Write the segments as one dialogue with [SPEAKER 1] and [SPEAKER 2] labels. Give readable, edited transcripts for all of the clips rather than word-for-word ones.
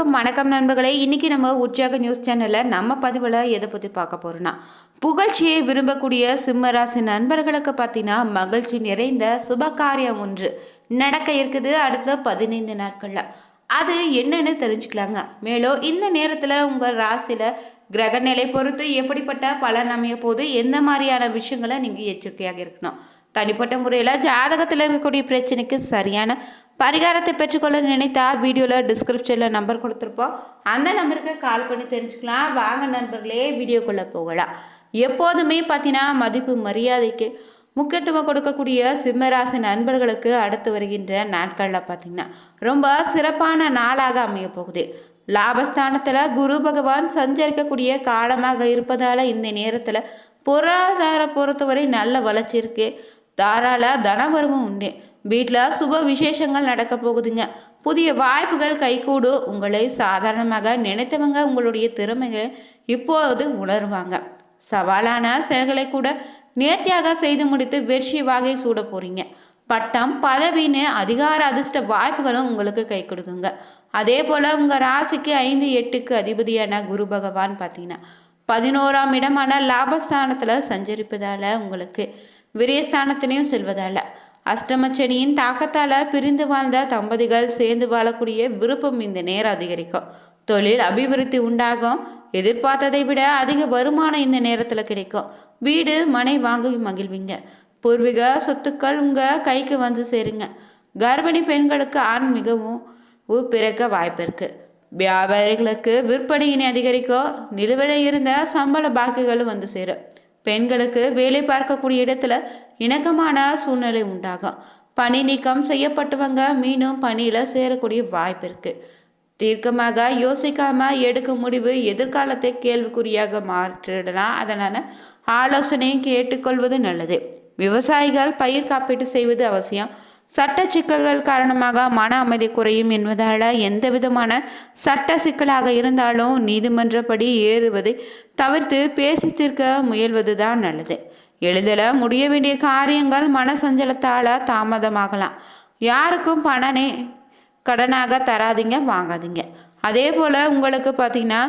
[SPEAKER 1] அனைவருக்கும் வணக்கம் நண்பர்களே. இன்னைக்கு நம்ம உற்சாக நியூஸ் சேனலில் நம்ம பதிவில் எதை பற்றி பார்க்க போகிறோன்னா, புகழ்ச்சியை விரும்பக்கூடிய சிம்மராசி நண்பர்களுக்கு பார்த்தீங்கன்னா மகிழ்ச்சி நிறைந்த சுபகாரியம் ஒன்று நடக்க இருக்குது அடுத்த 15 நாட்களில். அது என்னன்னு தெரிஞ்சுக்கலாங்க. மேலும் இந்த நேரத்தில் உங்கள் ராசியில் கிரகநிலை பொறுத்து எப்படிப்பட்ட பலன் அமைய போது, எந்த மாதிரியான விஷயங்களை நீங்கள் எச்சரிக்கையாக இருக்கணும், தனிப்பட்ட முறையில் ஜாதகத்தில் இருக்கக்கூடிய பிரச்சனைக்கு சரியான பரிகாரத்தை பெற்றுக்கொள்ள நினைத்தா வீடியோவில் டிஸ்கிரிப்ஷனில் நம்பர் கொடுத்துருப்போம். அந்த நம்பருக்கு கால் பண்ணி தெரிஞ்சுக்கலாம். வாங்க நண்பர்களே, வீடியோக்குள்ளே போகலாம். எப்போதுமே பார்த்தீங்கன்னா மதிப்பு மரியாதைக்கு முக்கியத்துவம் கொடுக்கக்கூடிய சிம்மராசி நண்பர்களுக்கு அடுத்து வருகின்ற நாட்களில் பார்த்தீங்கன்னா ரொம்ப சிறப்பான நாளாக அமைய போகுது. லாபஸ்தானத்தில் குரு பகவான் சஞ்சரிக்கக்கூடிய காலமாக இருப்பதால் இந்த நேரத்தில் பொருளாதார பொறுத்தவரை நல்ல வளர்ச்சி இருக்கு. தாராள தனவரமும் உண்டு. வீட்டில் சுப விசேஷங்கள் நடக்க போகுதுங்க. புதிய வாய்ப்புகள் கைகூடும். உங்களை சாதாரணமாக நினைத்தவங்க உங்களுடைய திறமைகளை இப்போது உணர்வாங்க. சவாலான செயல்களை கூட நேர்த்தியாக செய்து முடித்து வெற்றி வாகை சூட போறீங்க. பட்டம் பதவின்னு அதிகார அதிர்ஷ்ட வாய்ப்புகளும் உங்களுக்கு கை கொடுக்குங்க. அதே போல் உங்கள் ராசிக்கு 5, 8க்கு அதிபதியான குரு பகவான் பார்த்தீங்கன்னா 11ஆம் இடமான லாபஸ்தானத்தில் சஞ்சரிப்பதால் உங்களுக்கு விரயஸ்தானத்திலையும் செல்வதால் அஷ்டமச்சனியின் தாக்கத்தால் பிரிந்து வாழ்ந்த தம்பதிகள் சேர்ந்து வாழக்கூடிய விருப்பம் இந்த நேரம் அதிகரிக்கும். தொழில் அபிவிருத்தி உண்டாகும். எதிர்பார்த்ததை விட அதிக வருமானம் இந்த நேரத்தில் கிடைக்கும். வீடு மனை வாங்கி மகிழ்வீங்க. பூர்வீக சொத்துக்கள் உங்கள் கைக்கு வந்து சேருங்க. கர்ப்பிணி பெண்களுக்கு ஆண் மிகவும் பிறக்க வாய்ப்பு இருக்கு. வியாபாரிகளுக்கு விற்பனையினை அதிகரிக்கும். நிலுவையில் இருந்த சம்பள பாக்கிகளும் வந்து சேரும். பெண்களுக்கு வேலை பார்க்கக்கூடிய இடத்துல இணக்கமான சூழ்நிலை உண்டாகும். பணி நீக்கம் செய்யப்பட்டவங்க மீண்டும் பணியில் சேரக்கூடிய வாய்ப்பு இருக்கு. தீர்க்கமாக யோசிக்காம எடுக்கும் முடிவு எதிர்காலத்தை கேள்விக்குறியாக மாற்றிடலாம். அதனால ஆலோசனையும் கேட்டுக்கொள்வது நல்லது. விவசாயிகள் பயிர் காப்பீட்டு செய்வது அவசியம். சட்ட சிக்கல்கள் காரணமாக மன அமைதி குறையும் என்பதால் எந்த விதமான சட்ட சிக்கலாக இருந்தாலும் நீதிமன்றப்படி ஏறுவதை தவிர்த்து பேசி தீர்க்க முயல்வது தான் நல்லது. எளிதில் முடிய வேண்டிய காரியங்கள் மன சஞ்சலத்தால் தாமதமாகலாம். யாருக்கும் பணனை கடனாக தராதிங்க, வாங்காதீங்க. அதே போல் உங்களுக்கு பார்த்தீங்கன்னா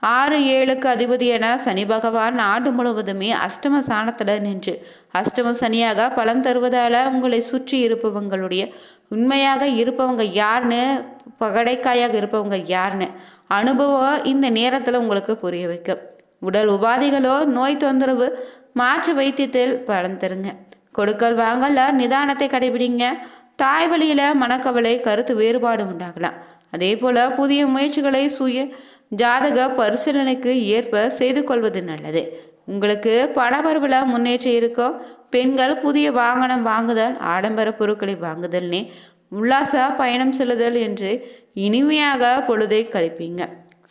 [SPEAKER 1] 6, 7க்கு அதிபதியான சனி பகவான் ஆண்டு முழுவதுமே அஷ்டம ஸ்தானத்தில் நின்று அஷ்டம சனியாக பலம் தருவதால் உங்களை சுற்றி இருப்பவங்களுடைய உண்மையாக இருப்பவங்க யாருன்னு, பகடைக்காயாக இருப்பவங்க யாருன்னு அனுபவம் இந்த நேரத்தில் உங்களுக்கு புரிய வைக்கும். உடல் உபாதைகளோ நோய் தொந்தரவு மாற்று வைத்தியத்தில் பலன் தருங்க. கொடுக்கல் வாங்கல நிதானத்தை கடைபிடிங்க. தாய் வழியில் மனக்கவலை கருத்து வேறுபாடு உண்டாகலாம். அதே போல் புதிய முயற்சிகளை சுய ஜாதக பரிசீலனைக்கு ஏற்ப செய்து கொள்வது நல்லது. உங்களுக்கு பணவரவில் முன்னேற்றம் இருக்கும். பெண்கள் புதிய வாகனம் வாங்குதல், ஆடம்பர பொருட்களை வாங்குதல்னே உல்லாச பயணம் செல்லுதல் என்று இனிமையாக பொழுதை கழிப்பீங்க.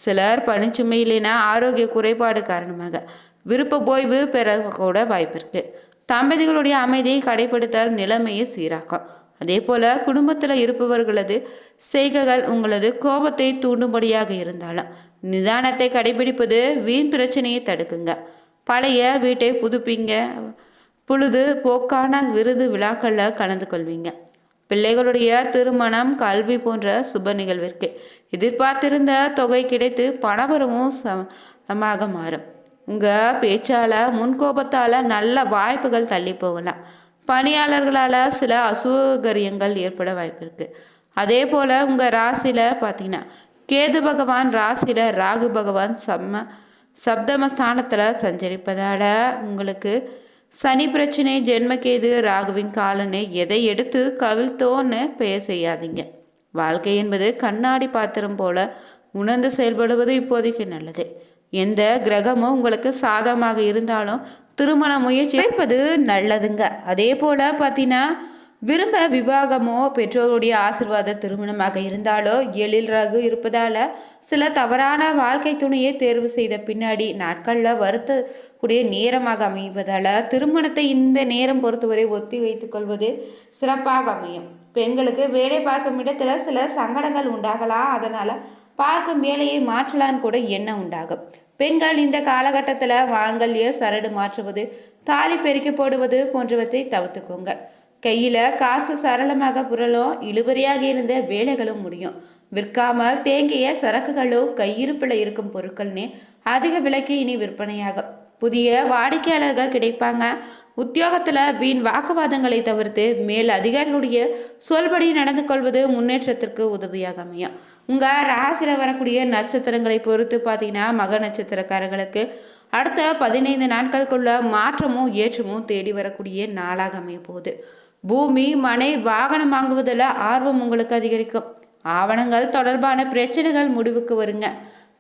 [SPEAKER 1] சிலர் பணிச்சுமையிலின ஆரோக்கிய குறைபாடு காரணமாக விருப்ப ஓய்வு பெற கூட வாய்ப்பு இருக்கு. தம்பதிகளுடைய அமைதியை கடைபிடித்தால் நிலைமையை சீராக்கும். அதே போல் குடும்பத்தில் இருப்பவர்களது செய்கைகள் உங்களது கோபத்தை தூண்டும்படியாக இருந்தாலும் நிதானத்தை கடைபிடிப்பது வீண் பிரச்சனையை தடுக்குங்க. பழைய வீட்டை புதுப்பிங்க. பொழுது போக்கான விருது விழாக்களில் கலந்து கொள்வீங்க. பிள்ளைகளுடைய திருமணம், கல்வி போன்ற சுப நிகழ்விற்கு எதிர்பார்த்திருந்த தொகை கிடைத்து பணவரவும் சமமாக மாறும். உங்கள் பேச்சால் முன்கோபத்தால் நல்ல வாய்ப்புகள் தள்ளி போகலாம். பணியாளர்களால் சில அசௌகரியங்கள் ஏற்பட வாய்ப்பு இருக்குது. அதே போல் உங்கள் ராசியில் பார்த்தீங்கன்னா கேது பகவான் ராசியில் ராகு பகவான் சப்தமஸ்தானத்தில் சஞ்சரிப்பதால் உங்களுக்கு சனி பிரச்சனை, ஜென்மகேது, ராகுவின் காலனை எதை எடுத்து கவிழ்த்தோன்னு பெயர் செய்யாதீங்க. வாழ்க்கை என்பது கண்ணாடி பாத்திரம் போல உணர்ந்து செயல்படுவது இப்போதைக்கு நல்லது. எந்த கிரகமும் உங்களுக்கு சாதகமாக இருந்தாலும் திருமண முயற்சி வைப்பது நல்லதுங்க. அதே போல் பார்த்தீங்கன்னா விரும்ப விவாகமோ பெற்றோருடைய ஆசீர்வாத திருமணமாக இருந்தாலோ எழில்ராக இருப்பதால் சில தவறான வாழ்க்கை துணையை தேர்வு செய்த பின்னாடி நாட்களில் வருத்தக்கூடிய நேரமாக அமைவதால் திருமணத்தை இந்த நேரம் பொறுத்தவரை ஒத்தி வைத்துக் கொள்வது சிறப்பாக அமையும். பெண்களுக்கு வேலை பார்க்கும் இடத்துல சில சங்கடங்கள் உண்டாகலாம். அதனால் பார்க்கும் வேலையை மாற்றலான்னு கூட எண்ணம் உண்டாகும். பெண்கள் இந்த காலகட்டத்தில் மாங்கல்ய சரடு மாற்றுவது, தாலி பெருக்கி போடுவது போன்றவற்றை தவிர்த்துக்கோங்க. கையில் காசு சரளமாக புரளும். இழுபறியாக இருந்த வேலைகளும் முடியும். விற்காமல் தேங்கிய சரக்குகளோ கையிருப்பில் இருக்கும் பொருட்கள்னே அதிக விலைக்கு இனி விற்பனையாகும். புதிய வாடிக்கையாளர்கள் கிடைப்பாங்க. உத்தியோகத்தில் வீண் வாக்குவாதங்களை தவிர்த்து மேல் அதிகாரிகளுடைய சொல்படி நடந்து கொள்வது முன்னேற்றத்திற்கு உதவியாக அமையும். உங்கள் ராசியில் வரக்கூடிய நட்சத்திரங்களை பொறுத்து பார்த்தீங்கன்னா மக நட்சத்திரக்காரர்களுக்கு அடுத்த 15 நாட்களுக்குள்ள மாற்றமும் ஏற்றமும் தேடி வரக்கூடிய நாளாக அமைய போகுது. பூமி மனை வாகனம் வாங்குவதில் ஆர்வம் உங்களுக்கு அதிகரிக்கும். ஆவணங்கள் தொடர்பான பிரச்சனைகள் முடிவுக்கு வருங்க.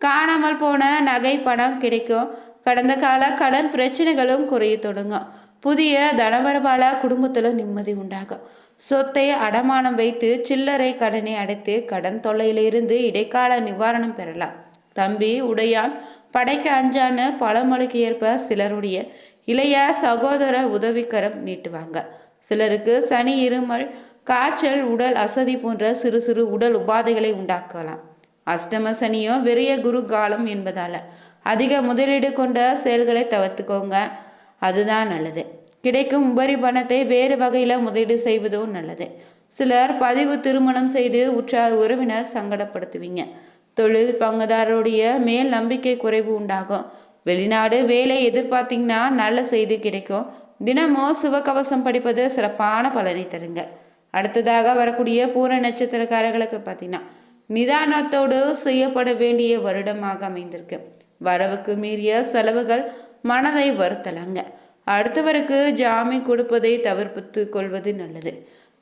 [SPEAKER 1] காணாமல் போன நகை பணம் கிடைக்கும். கடந்த கால கடன் பிரச்சனைகளும் குறைய தொடங்கும். புதிய தனவரவால குடும்பத்தில் நிம்மதி உண்டாகும். சொத்தை அடமானம் வைத்து சில்லறை கடனை அடைத்து கடன் தொல்லையிலிருந்து இடைக்கால நிவாரணம் பெறலாம். தம்பி உடையான் படைக்க அஞ்சான்னு பழமொழிக்கு ஏற்ப சிலருடைய இளைய சகோதர உதவிக்கரம் நீட்டுவாங்க. சிலருக்கு சனி, இருமல், காய்ச்சல், உடல் அசதி போன்ற சிறு சிறு உடல் உபாதைகளை உண்டாக்கலாம். அஷ்டம சனியும் விரைய குரு காலம் என்பதால அதிக முதலீடு கொண்ட செயல்களை தவிர்த்துக்கோங்க. அதுதான் நல்லது. கிடைக்கும் உபரி பணத்தை வேறு வகையில் முதலீடு செய்வதும் நல்லது. சிலர் பதிவு திருமணம் செய்து உற்றார் உறவினர் சங்கடப்படுத்துவீங்க. தொழில் பங்குதாரருடைய மேல் நம்பிக்கை குறைவு உண்டாகும். வெளிநாடு வேலை எதிர்பார்த்தீங்கன்னா நல்ல செய்தி கிடைக்கும். தினமும் சிவகவசம் படிப்பது சிறப்பான பலனை தருங்க. அடுத்ததாக வரக்கூடிய பூர நட்சத்திரக்காரர்களுக்கு பார்த்தீங்கன்னா நிதானத்தோடு செய்யப்பட வேண்டிய வருடமாக அமைந்திருக்கு. வரவுக்கு மீறிய செலவுகள் மனதை வருத்தலாங்க. அடுத்தவருக்கு ஜாமீன் கொடுப்பதை தவிர்த்து கொள்வது நல்லது.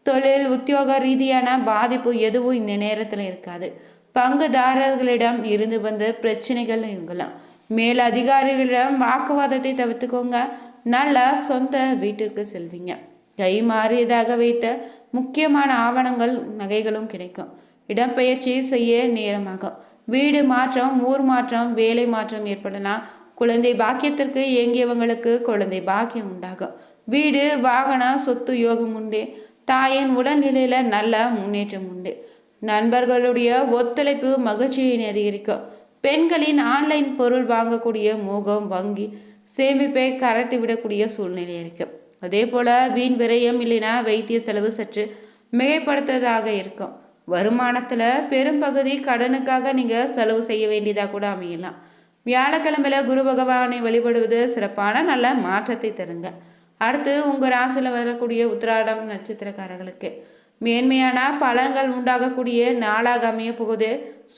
[SPEAKER 1] தொழில் உத்தியோக ரீதியான பாதிப்பு எதுவும் இந்த நேரத்தில் இருக்காது. பங்குதாரர்களிடம் இருந்து வந்த பிரச்சனைகள் இருக்கலாம். மேல் அதிகாரிகளிடம் வாக்குவாதத்தை தவிர்த்துக்கோங்க. நல்ல சொந்த வீட்டிற்கு செல்வீங்க. கை மாறியதாக வைத்த முக்கியமான ஆவணங்கள் நகைகளும் கிடைக்கும். இடம்பெயர்ச்சி செய்ய நேரமாகும். வீடு மாற்றம், ஊர் மாற்றம், வேலை மாற்றம் ஏற்படலாம். குழந்தை பாக்கியத்திற்கு ஏங்கியவங்களுக்கு குழந்தை பாக்கியம் உண்டாகும். வீடு வாகன சொத்து யோகம் உண்டு. தாயின் உடல்நிலையில நல்ல முன்னேற்றம் உண்டு. நண்பர்களுடைய ஒத்துழைப்பு மகிழ்ச்சியை அதிகரிக்கும். பெண்களின் ஆன்லைன் பொருள் வாங்கக்கூடிய மோகம் வங்கி சேமிப்பை கரைத்து விடக்கூடிய சூழ்நிலை இருக்கும். அதே போல வீண் விரயம் இல்லைனா வைத்திய செலவு சற்று மிகைப்படுத்ததாக இருக்கும். வருமானத்துல பெரும்பகுதி கடனுக்காக நீங்க செலவு செய்ய வேண்டியதாக கூட அமையலாம். வியாழக்கிழமையில குரு பகவானை வழிபடுவது சிறப்பான நல்ல மாற்றத்தை தருங்க. அடுத்து உங்க ராசியில வரக்கூடிய உத்திராடம் நட்சத்திரக்காரர்களுக்கு மேன்மையான பலன்கள் உண்டாகக்கூடிய நாளாக அமைய போகுது.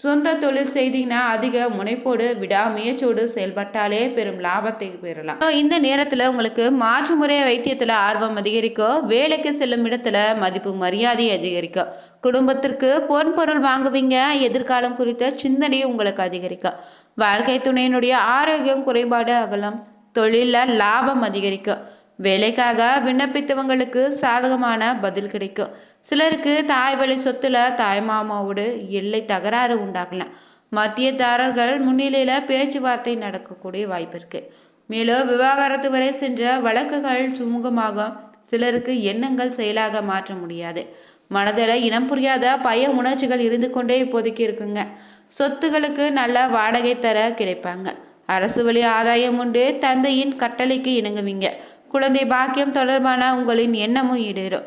[SPEAKER 1] சொந்த தொழில் செய்தீங்கன்னா அதிக முனைப்போடு விடாமுயற்சியோடு செயல்பட்டாலே பெரும் லாபத்தை பெறலாம். இந்த நேரத்தில் உங்களுக்கு மாற்று முறை வைத்தியத்தில் ஆர்வம் அதிகரிக்கும். வேலைக்கு செல்லும் இடத்துல மதிப்பு மரியாதை அதிகரிக்கும். குடும்பத்திற்கு பொன்பொருள் வாங்குவீங்க. எதிர்காலம் குறித்த சிந்தனை உங்களுக்கு அதிகரிக்கும். வாழ்க்கை துணையினுடைய ஆரோக்கியம் குறைபாடு அகலம். தொழிலில் லாபம் அதிகரிக்கும். வேலைக்காக விண்ணப்பித்தவங்களுக்கு சாதகமான பதில் கிடைக்கும். சிலருக்கு தாய் வழி சொத்துல தாய்மாமாவோடு எல்லை தகராறு உண்டாகலாம். மத்தியதாரர்கள் முன்னிலையில் பேச்சுவார்த்தை நடக்கக்கூடிய வாய்ப்பு இருக்கு. மேலும் விவாகரத்து வரை சென்ற வழக்குகள் சுமூகமாக. சிலருக்கு எண்ணங்கள் செயலாக மாற்ற முடியாது. மனதில் இனம் புரியாத பய உணர்ச்சிகள் இருந்து கொண்டே இப்போதைக்கு இருக்குங்க. சொத்துகளுக்கு நல்ல வாடகை தர கிடைப்பாங்க. அரசு வழி ஆதாயம் உண்டு. தந்தையின் கட்டளைக்கு இணங்குவீங்க. குழந்தை பாக்கியம் தொடர்பான உங்களின் எண்ணமும் ஈடேறும்.